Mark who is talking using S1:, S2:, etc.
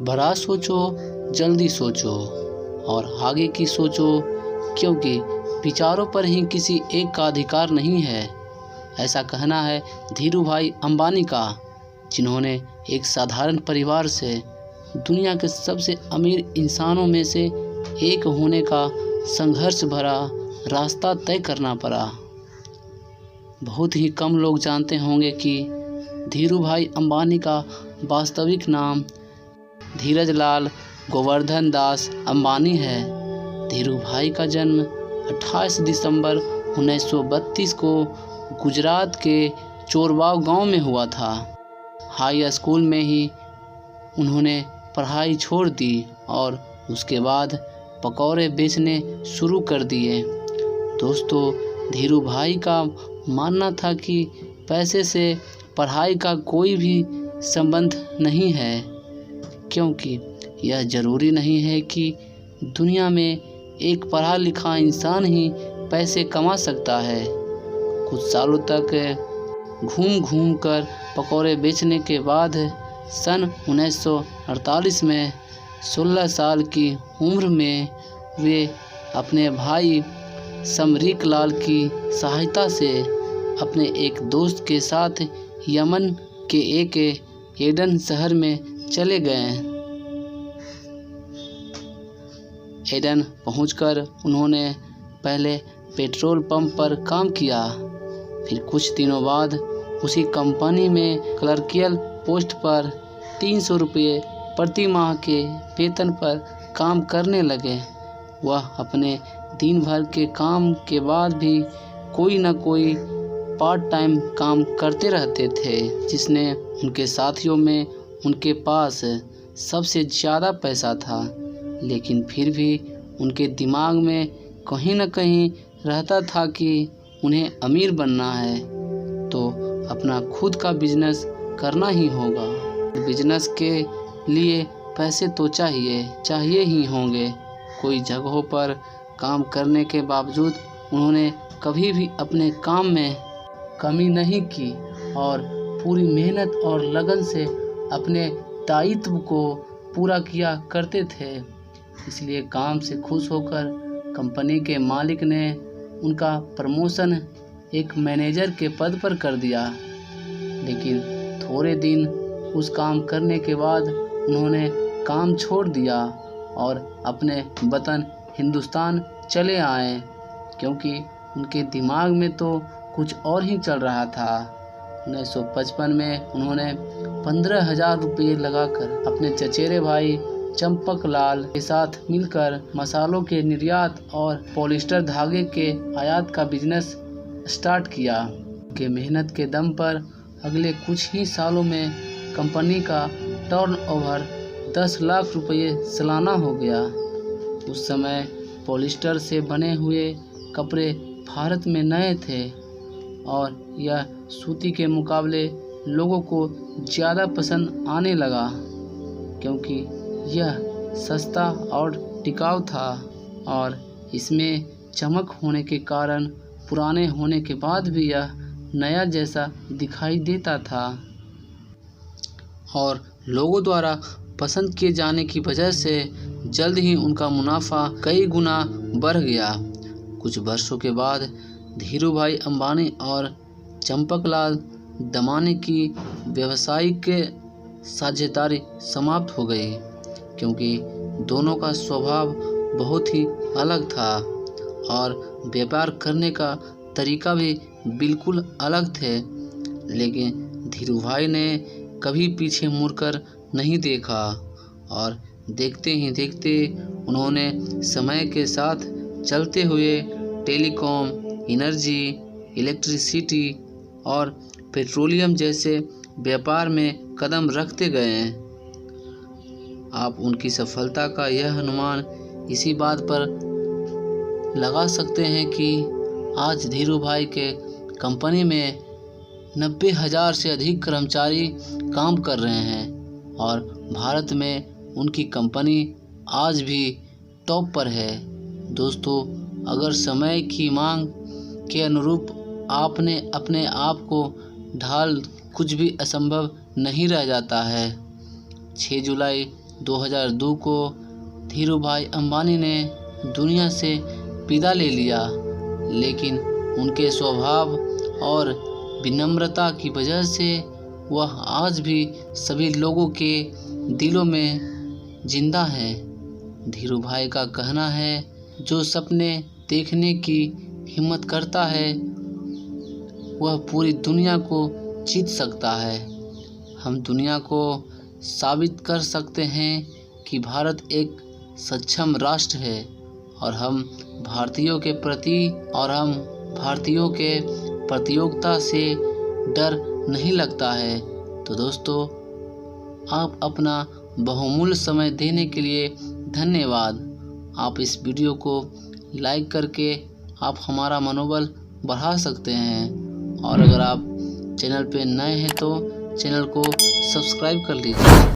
S1: बड़ा सोचो, जल्दी सोचो और आगे की सोचो, क्योंकि विचारों पर ही किसी एक का अधिकार नहीं है। ऐसा कहना है धीरू भाई अंबानी का, जिन्होंने एक साधारण परिवार से दुनिया के सबसे अमीर इंसानों में से एक होने का संघर्ष भरा रास्ता तय करना पड़ा। बहुत ही कम लोग जानते होंगे कि धीरू भाई अंबानी का वास्तविक नाम धीरज लाल गोवर्धन दास अंबानी है। धीरू भाई का जन्म 28 दिसंबर 1932 को गुजरात के चोरबाव गांव में हुआ था। हाई स्कूल में ही उन्होंने पढ़ाई छोड़ दी और उसके बाद पकौड़े बेचने शुरू कर दिए। दोस्तों, धीरू भाई का मानना था कि पैसे से पढ़ाई का कोई भी संबंध नहीं है, क्योंकि यह ज़रूरी नहीं है कि दुनिया में एक पढ़ा लिखा इंसान ही पैसे कमा सकता है। कुछ सालों तक घूम घूम कर पकौड़े बेचने के बाद सन 1948 में 16 साल की उम्र में वे अपने भाई समरीक लाल की सहायता से अपने एक दोस्त के साथ यमन के एक एडन शहर में चले गए। एडन पहुंचकर उन्होंने पहले पेट्रोल पंप पर काम किया, फिर कुछ दिनों बाद उसी कंपनी में क्लर्कियल पोस्ट पर 300 रुपये प्रति माह के वेतन पर काम करने लगे। वह अपने दिन भर के काम के बाद भी कोई न कोई पार्ट टाइम काम करते रहते थे, जिसने उनके साथियों में उनके पास सबसे ज़्यादा पैसा था। लेकिन फिर भी उनके दिमाग में कहीं न कहीं रहता था कि उन्हें अमीर बनना है तो अपना खुद का बिजनेस करना ही होगा। बिजनेस के लिए पैसे तो चाहिए ही होंगे। कोई जगहों पर काम करने के बावजूद उन्होंने कभी भी अपने काम में कमी नहीं की और पूरी मेहनत और लगन से अपने दायित्व को पूरा किया करते थे। इसलिए काम से खुश होकर कंपनी के मालिक ने उनका प्रमोशन एक मैनेजर के पद पर कर दिया। लेकिन थोड़े दिन उस काम करने के बाद उन्होंने काम छोड़ दिया और अपने वतन हिंदुस्तान चले आए, क्योंकि उनके दिमाग में तो कुछ और ही चल रहा था। 1955 में उन्होंने 15,000 रुपये लगाकर अपने चचेरे भाई चंपक लाल के साथ मिलकर मसालों के निर्यात और पॉलिस्टर धागे के आयात का बिजनेस स्टार्ट किया। उनके मेहनत के दम पर अगले कुछ ही सालों में कंपनी का टर्नओवर 10 लाख रुपये सालाना हो गया। उस समय पॉलिस्टर से बने हुए कपड़े भारत में नए थे और यह सूती के मुकाबले लोगों को ज़्यादा पसंद आने लगा, क्योंकि यह सस्ता और टिकाऊ था और इसमें चमक होने के कारण पुराने होने के बाद भी यह नया जैसा दिखाई देता था और लोगों द्वारा पसंद किए जाने की वजह से जल्द ही उनका मुनाफा कई गुना बढ़ गया। कुछ वर्षों के बाद धीरू भाई अंबानी और चंपकलाल दमानी की व्यावसायिक साझेदारी समाप्त हो गई, क्योंकि दोनों का स्वभाव बहुत ही अलग था और व्यापार करने का तरीका भी बिल्कुल अलग थे। लेकिन धीरू भाई ने कभी पीछे मुड़कर नहीं देखा और देखते ही देखते उन्होंने समय के साथ चलते हुए टेलीकॉम, एनर्जी, इलेक्ट्रिसिटी और पेट्रोलियम जैसे व्यापार में कदम रखते गए। आप उनकी सफलता का यह अनुमान इसी बात पर लगा सकते हैं कि आज धीरू भाई के कंपनी में 90,000 से अधिक कर्मचारी काम कर रहे हैं और भारत में उनकी कंपनी आज भी टॉप पर है। दोस्तों, अगर समय की मांग के अनुरूप आपने अपने आप को ढाल कुछ भी असंभव नहीं रह जाता है। 6 जुलाई 2002 को धीरूभाई अंबानी ने दुनिया से विदा ले लिया, लेकिन उनके स्वभाव और विनम्रता की वजह से वह आज भी सभी लोगों के दिलों में जिंदा है। धीरूभाई का कहना है, जो सपने देखने की हिम्मत करता है वह पूरी दुनिया को जीत सकता है। हम दुनिया को साबित कर सकते हैं कि भारत एक सक्षम राष्ट्र है और हम भारतीयों के प्रतियोगिता से डर नहीं लगता है। तो दोस्तों, आप अपना बहुमूल्य समय देने के लिए धन्यवाद। आप इस वीडियो को लाइक करके आप हमारा मनोबल बढ़ा सकते हैं और अगर आप चैनल पे नए हैं तो चैनल को सब्सक्राइब कर लीजिए।